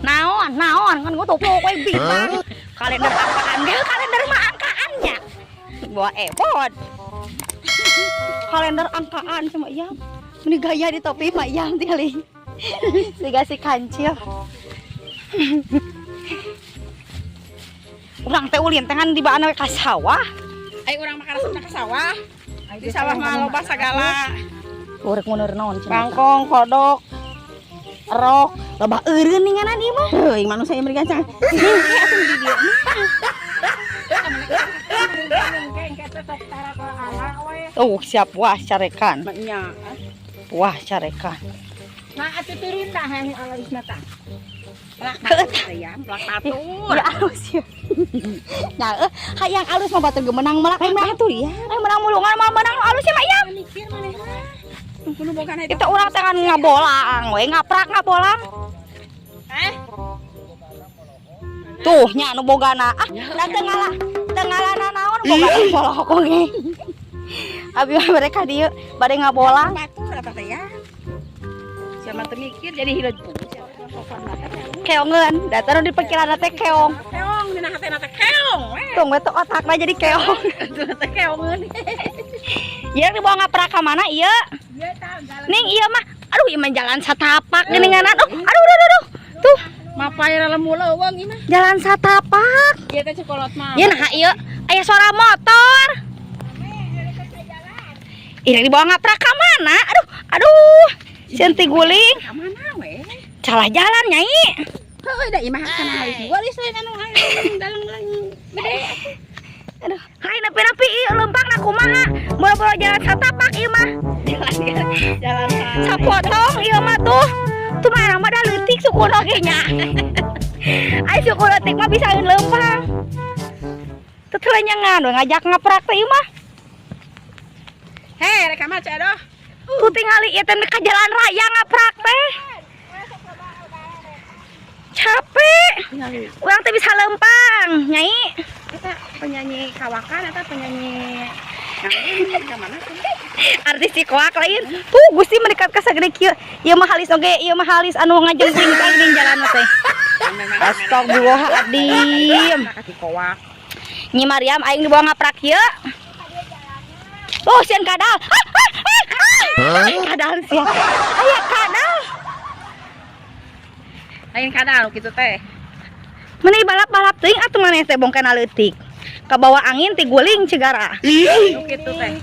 Naon kan gua topok we bintang. Kalender apaan dia? Kalender mah angkaannya. Bawa epot. Kalender angkaan sama Iyam. Meni gaya di topi mah Iyam teh. Siga si kancil. Urang teh ulin tangan di baana ka sawah. Ai urang mah karasupna ka sawah. Di sawah mah loba sagala. Urek muneur naon cenah. Bangkong, kodok, erok. Loba eureun ninganan ieu mah. Heuh, manusia yang beri gancang. Atuh di dieu. Tuh, siap wah carekan. Nya. Wah carekan. Nah, atuh turun tah yang alisna tah. Plak batur. Ya alus ya. Nah, hayang alus mah batur gemenang melak batur ya. Menang mulungan mah menang alus ya mak ya. Mikir manehna. Kudu bogan Kita urang teh kan ngabolang we ngaprak ngabolang. Tuh nya nu bogana. Da teu ngala naon boga polok oge. Abi mereka dieu bade ngabolang. Batur eta teh ya. Siapa teu mikir jadi hideut Keongeun, datar di pikiran teh keong. keong dina hatena teh keong. Tung we teu otakna jadi keong. Atuh teh keongeun. Ieu dibawa ngaprak ka mana ieu? Ieu tah jalan. Ning ieu mah aduh ieu mah jalan satapak geuninganan. Aduh. Tuh, Mapai lemu leuweung ieu mah. jalan satapak. Ieu teh cikolot mah. Ieu nah ieu aya suara motor. Ini dibawa ngaprak ka mana? Aduh. Sieun ti guling. Ka mana we? Salah jalan nyai. Heuh da ieu mah kana halis gua geus lain anu dalang gede. Aduh, hai napi ieu lempang na kumaha? Boro-boro jalan satapak ieu mah. Jalan Sapotong ieu mah tuh. Tuh mah mah da leutik sukuna ge nya. Ai suku leutik mah bisa lempang. Teu teu nyangan we ngajak ngaprak teh ieu mah. Heh, rek mah adoh. Tuh tingali ieu teh ka jalan raya ngaprak teh. Capek. Urang teh bisa lempang, Nyai. Eta penyanyi kawakan eta penyanyi yang mana sih? Artis si koak lain. Tuh Gusti mendekat ka sagede kieu. Ieu mah halis oge, ieu mah halis anu ngajengkuing ka geuning jalan teh. Astagfirullahaladzim. Kasih kowak. Nyi Mariam aing dibawa ngaprak ieu. Tuh sieun kadal. Kadal sia. Aya kadal. Lain kadal kitu teh. Meuni balap-balap teuing atuh maneh teh bongkana leutik. Kabawa angin ti guling cigara. Kitu teh.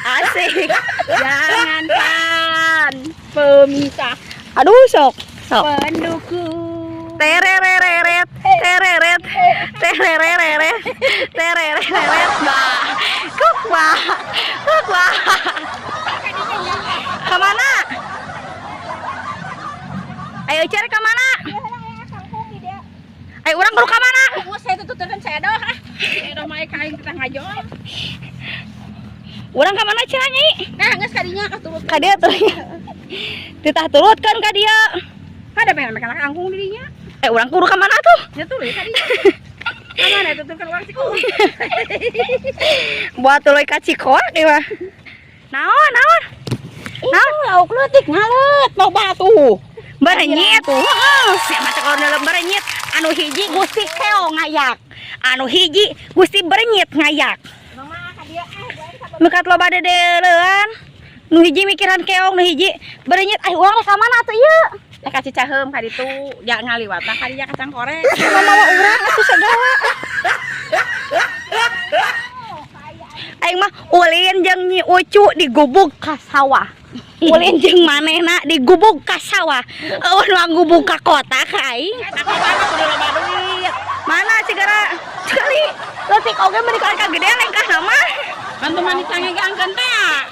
Asik. Jangankan pemisah Aduh sok. pendukung. Tereret. Kok bah. Kemana? Ayo cari kemana? Ayo orang kudu kemana? Saya tututkan saya doh. Edoh mah kain kita ngajol. Orang kemana cenah Nyai? Nah, geus kadinya katurut. Ka dia tuh. Ditah turutkan ka dia. Kada pengen makan angkung dirinya. Orang kudu kemana tuh? Ya tuh kadinya. Kamana tututkan uang siku. Buat tuluy ka Cikoak ieu mah. Naon? Naon lauk leutik ngalet mau batu. Berenyit. Heeh, sia mah kalau dalam berenyit. Anu hiji Gusti keong ngayak. Anu hiji Gusti berenyit ngayak. Mama ka dia Mekat loba dedeleuan. Nu hiji mikiran keong, nu hiji berenyit. Urang rek ka mana atuh ieu? Teh ka Cicaheum ka ditu ja ngaliwatna ka dinya kacang korek. Mamawa urang atuh segala. Aing mah ulin jeung Nyi Ucu digubug ka sawah. Ulin jeung manehna digubug ka sawah. Eueun mah gubug ka kota ka aing. Eta ka mana kudu loba duit. Mana cigara? Sekali leutik oge meuni ka gede lengkahna mah. Bantu mani canggih angkeun teh.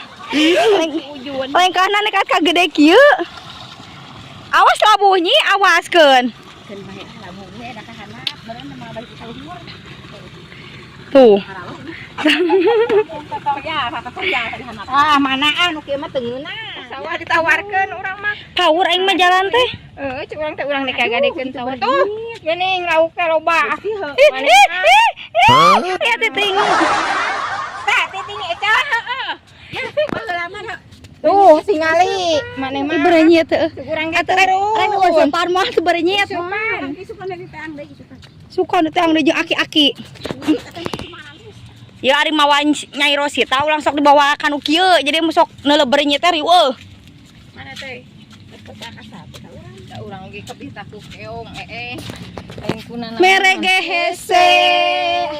Lengkahna nekat ka gede kieu. Awas labuh Nyi, awaskeun. Keun bae labuh we da ka handap, beurang mah balik ka luhur. Tuh. Ah, mana anu kieu mah teu ngeuna. Sawah ditawarkeun urang mah. Tawur aing mah jalan teh. Cuk urang teh urang nih kagadekeun sawah tuh. Geuning lauk teh loba. Ya titing. Tah titing eta heeh. Ya baheula mah Tuh singali mana mah Berenyet teh. kurang Eta rek sopan mah teu berenyet mah. Supan dari teang deui supan. Suka nu teh jeung aki-aki. Ya ari mawa Nyai Rosita ulang sok dibawa kanu kieu jadi sok neuleber nya teh riweuh. Mana teh? Peta ka satu ka urang. Da urang ge kebita ku keong aing kunana. Merege hese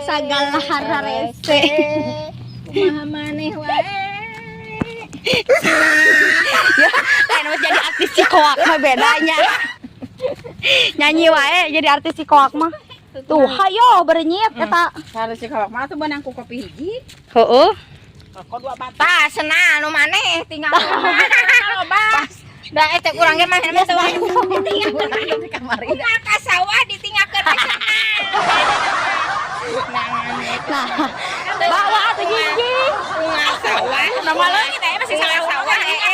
sagala hararese. Kumaha maneh wae. Ya, lain mah jadi artis cikoak mah bedanya. Nyanyi wae jadi artis cikoak mah. Tuh, hayo berenyet eta. Harus cikoak mah tuh benang ku kopi hiji. Heeh. Kok dua batas cenah anu maneh tinggal loba. Da eta urang ge mah teh tinggal di kamar. Kumaha ka sawah ditinggalkeun Nah, bawa atuh jinjing. kumaha sawah. Nama leungit aya masih sawah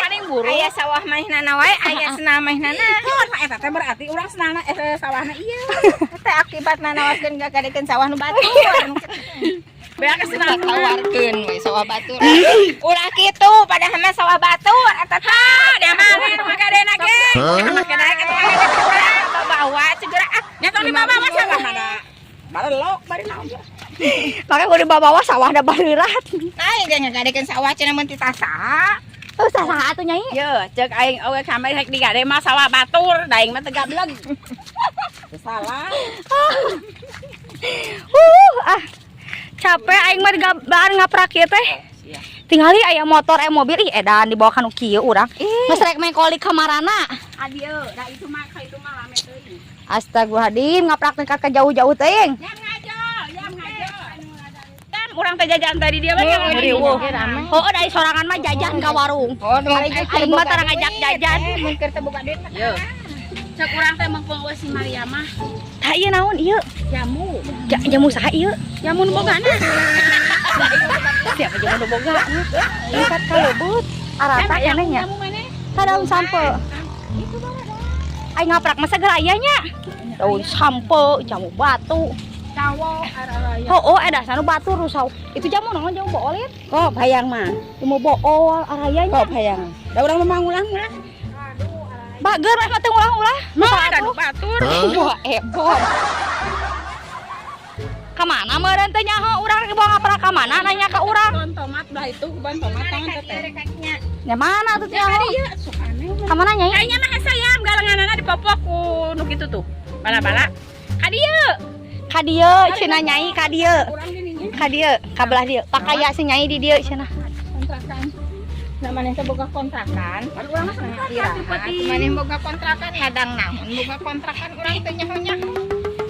paling buru. Aya sawah manehnana wae, aya senah manehnana. Eta teh berarti urang senahna sawahna ieu. Eta akibatna nawaskeun gagadekeun sawah nu batur. Beak senah tawarkeun we sawah batur. Ulah kitu padahal mah sawah batur eta teh da mah nu gadena ge. Anak gadena eta urang bawa cegera nya tong dibawa sawah mana. Balelok bari naon. Makanya kudu dibawa sawah da balirat. Aing ge ngagadekeun sawah cenah mun ti tasa. Tuh saha atuh Nyai? Ye, cek aing eueuh kamari rek digade mah sawah batur, da aing mah teu gableg. Salah. Capek aing mah bahan ngaprak ieu teh. Tingali aya motor mobil ih edan dibawa kanu kieu urang. Geus rek mengkolik ka marana. Adieu, da itu mah lame teuing. Astagfirullahaladzim ngaprak nekat ka jauh-jauh teuing. Yam ngajo. Kan urang teh jajan tadi dia mah Riweuh. Heuh dari sorangan mah jajan ka warung. Aing mah tara ngajak jajan. Mun keur teu boga duit. Ye. Cek urang teh mengpung si Maria mah Tah ieu naon ieu? jamu. Jamu saha ieu? Jamu nu bogana. Siapa jamu nu boga? Ikat kalebut. Arata keneh nya. Jamu maneh? Daun sampe. Itu bawa. Aing ngaprak mah sagala aya nya. Daun sampe, jamu batu. Cawo araraya. Heuh edasna nu batu rusau. Itu jamu naon jamu boolit? Kok hayang mah? Jamu bool araya nya. Kok hayang. Da urang mah ulang-ulang. Bager mah teh ulah-ulah. Mah ada nu batur. Wah, ebon. Kamana meureun teh nyaho urang dibawa ngaprak ka mana nanya ka urang. Ban tomat dah itu ban tomat tangan teteh. Nya mana tuh nyaho? Iya, sok aneh. Ka mana nyai? Kayaknya mah sayam galenganana dipopok ku nu kitu tuh. Bala-bala. Ka dieu. Ka dieu cenah nyai ka dieu. Urang gini Ka dieu, ka belah dieu. Pakaya si nyai di dieu cenah. kontrakan. Namanya teh boga kontrakan. Urang mah istirahat. Maneh boga kontrakan hadang naon boga kontrakan urang teh nyaho-nyaho.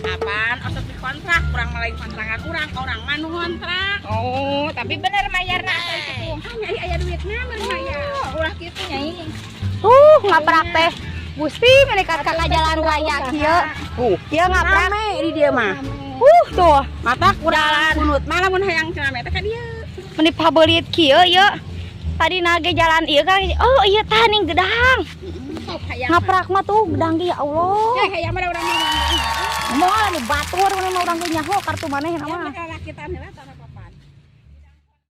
Apaan osok dikontrak, urang mah lain kontrakan urang mah nu ngontrak. Oh, tapi bener mayarna teh kitu. Nyai aya duitna meureun mayar. Ulah kitu nyai. Ngaprak teh. Gusti melekat ka jalan raya kieu. Ieu ngaprak. Rame di dia mah. Tuh. Mata kurang kunut malah mun hayang rame teh ka dieu. Mun dipabeulit kieu ieu. Tadi nage jalan ieu kan. Oh, ieu tah ning gedang. Sok hayang. Ngaprak mah tuh gedang ge ya Allah. Ya hayang mah urang mah. Moal anu batur mun urang ge nyaho kartu maneh nama. Laki teh